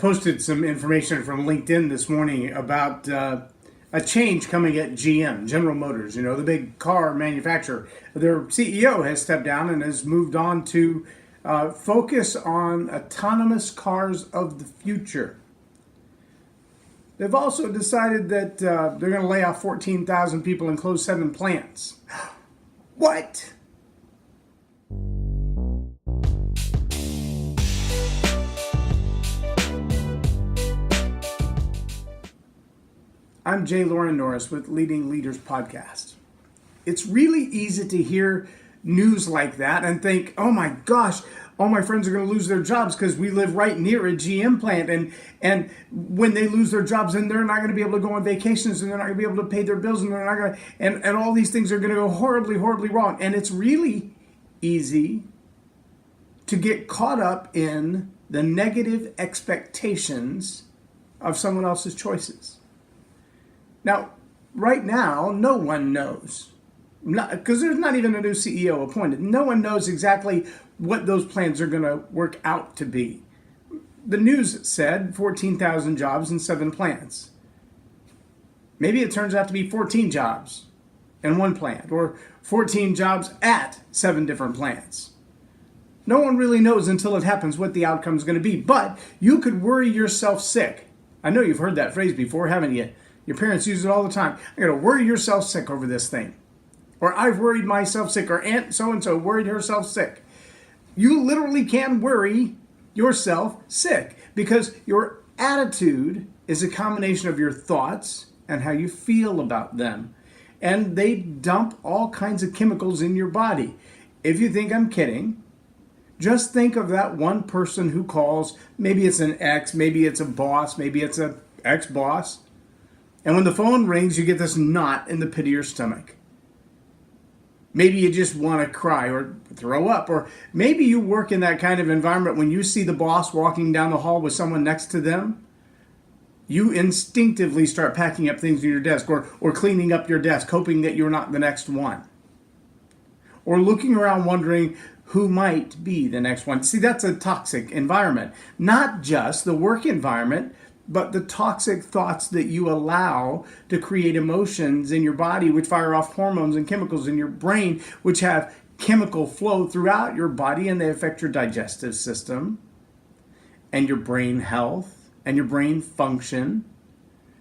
posted some information from LinkedIn this morning about a change coming at GM, General Motors, the big car manufacturer. Their CEO has stepped down and has moved on to focus on autonomous cars of the future. They've also decided that they're going to lay off 14,000 people and close 7 plants. What? I'm Loren Norris with Leading Leaders Podcast. It's really easy to hear news like that and think, oh my gosh, all my friends are going to lose their jobs because we live right near a GM plant. And when they lose their jobs, then they're not going to be able to go on vacations, and they're not going to be able to pay their bills, and they're not going to, and all these things are going to go horribly, horribly wrong. And it's really easy to get caught up in the negative expectations of someone else's choices. Now, right now, no one knows, because there's not even a new CEO appointed. No one knows exactly what those plans are going to work out to be. The news said 14,000 jobs in 7 plants. Maybe it turns out to be 14 jobs in one plant, or 14 jobs at 7 different plants. No one really knows until it happens what the outcome is going to be, but you could worry yourself sick. I know you've heard that phrase before, haven't you? Your parents use it all the time. I got to worry yourself sick over this thing. Or I've worried myself sick, or Aunt so-and-so worried herself sick. You literally can worry yourself sick because your attitude is a combination of your thoughts and how you feel about them. And they dump all kinds of chemicals in your body. If you think I'm kidding, just think of that one person who calls. Maybe it's an ex, maybe it's a boss, maybe it's an ex-boss. And when the phone rings, you get this knot in the pit of your stomach. Maybe you just want to cry or throw up. Or maybe you work in that kind of environment when you see the boss walking down the hall with someone next to them. You instinctively start packing up things in your desk or cleaning up your desk, hoping that you're not the next one. Or looking around wondering who might be the next one. See, that's a toxic environment. Not just the work environment, but the toxic thoughts that you allow to create emotions in your body, which fire off hormones and chemicals in your brain, which have chemical flow throughout your body, and they affect your digestive system and your brain health and your brain function.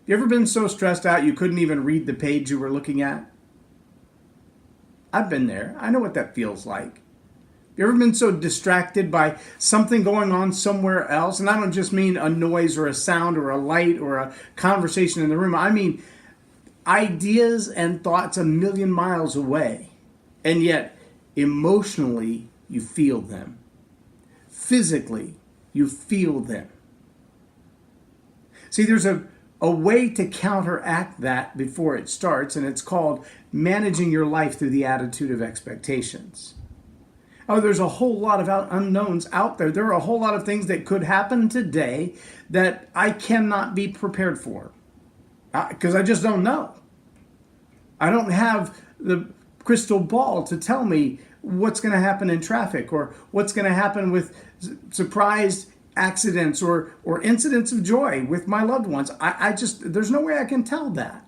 You ever been so stressed out you couldn't even read the page you were looking at? I've been there. I know what that feels like. You ever been so distracted by something going on somewhere else? And I don't just mean a noise or a sound or a light or a conversation in the room. I mean ideas and thoughts a million miles away. And yet, emotionally, you feel them. Physically, you feel them. See, there's a way to counteract that before it starts, and it's called managing your life through the attitude of expectations. Oh, there's a whole lot of unknowns out there. There are a whole lot of things that could happen today that I cannot be prepared for because I just don't know. I don't have the crystal ball to tell me what's going to happen in traffic or what's going to happen with surprise accidents or incidents of joy with my loved ones. There's no way I can tell that.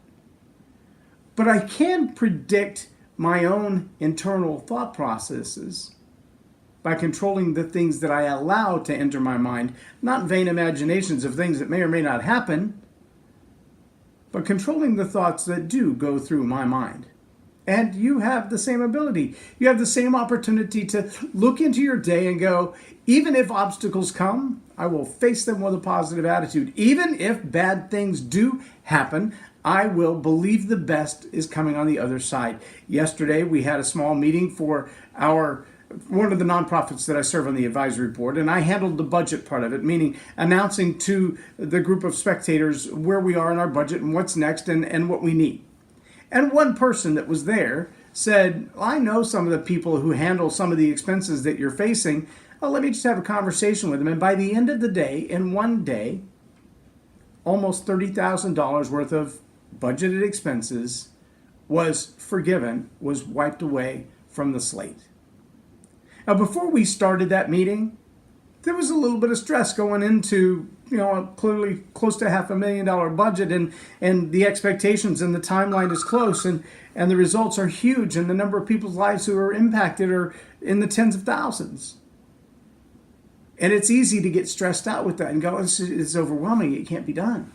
But I can predict my own internal thought processes by controlling the things that I allow to enter my mind, not vain imaginations of things that may or may not happen, but controlling the thoughts that do go through my mind. And you have the same ability. You have the same opportunity to look into your day and go, even if obstacles come, I will face them with a positive attitude. Even if bad things do happen, I will believe the best is coming on the other side. Yesterday, we had a small meeting for one of the nonprofits that I serve on the advisory board, and I handled the budget part of it, meaning announcing to the group of spectators where we are in our budget and what's next and what we need. And one person that was there said, I know some of the people who handle some of the expenses that you're facing. Let me just have a conversation with them. And by the end of the day, in one day, almost $30,000 worth of budgeted expenses was forgiven, was wiped away from the slate. Now, before we started that meeting, there was a little bit of stress going into clearly close to $500,000 budget, and the expectations and the timeline is close, and the results are huge, and the number of people's lives who are impacted are in the tens of thousands. And it's easy to get stressed out with that and go, it's overwhelming, it can't be done.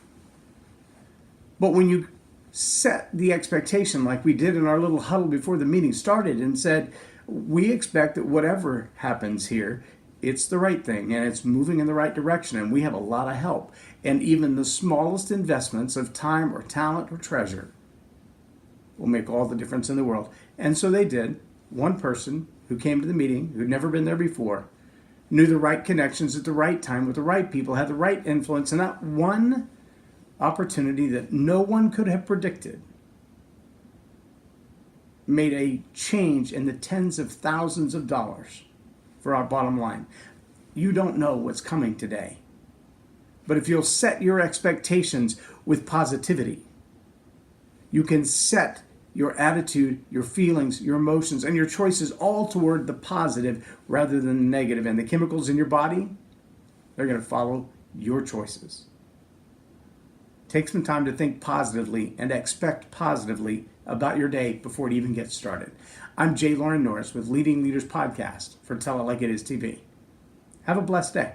But when you set the expectation like we did in our little huddle before the meeting started and said, we expect that whatever happens here, it's the right thing and it's moving in the right direction, and we have a lot of help. And even the smallest investments of time or talent or treasure will make all the difference in the world. And so they did. One person who came to the meeting, who'd never been there before, knew the right connections at the right time with the right people, had the right influence, and that one opportunity that no one could have predicted made a change in the tens of thousands of dollars for our bottom line. You don't know what's coming today. But if you'll set your expectations with positivity, you can set your attitude, your feelings, your emotions, and your choices all toward the positive rather than the negative. And the chemicals in your body, they're going to follow your choices. Take some time to think positively and expect positively about your day before it even gets started. I'm Loren Norris with Leading Leaders Podcast for Tell It Like It Is TV. Have a blessed day.